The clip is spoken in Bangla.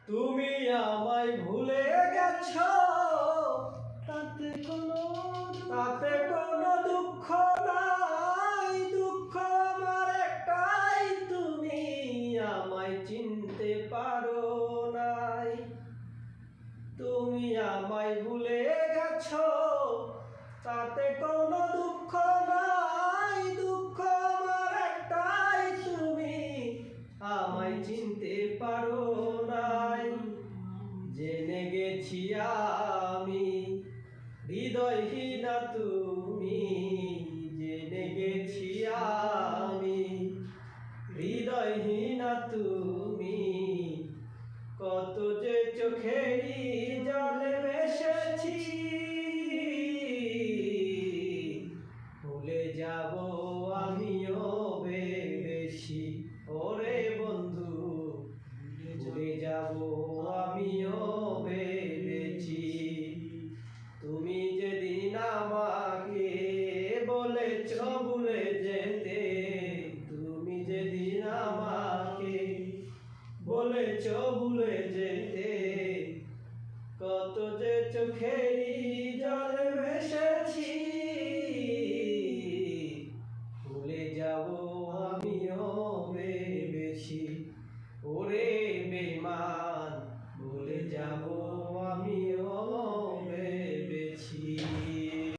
তুমি আমায় ভুলে গেছো, তাতে কোনো দুঃখ নাই। দুঃখ আমার একটাই, তুমি আমায় চিনতে পারো নাই। তুমি আমায় ভুলে গেছো, তাতে কোনো দুঃখ নাই। দুঃখ আমার একটাই, তুমি আমায় চিনতে পারো নাই। জেনে গেছি আমি হৃদয়হীনা তুমি, জেনে গেছি আমি হৃদয়হীনা তুমি। কত যে চোখেরই জলে ভেসেছি, ভুলে যাব আমিও বেশি। ওরে বন্ধু, ভুলে যাব আমিও ভেবেছি। তুমি যেদিন আমাকে বলেছ ভুলে যেতে, তুমি যেদিন আমাকে বলেছ ভুলে যেতে, কত যে চোখেরই জলে ভেসেছি।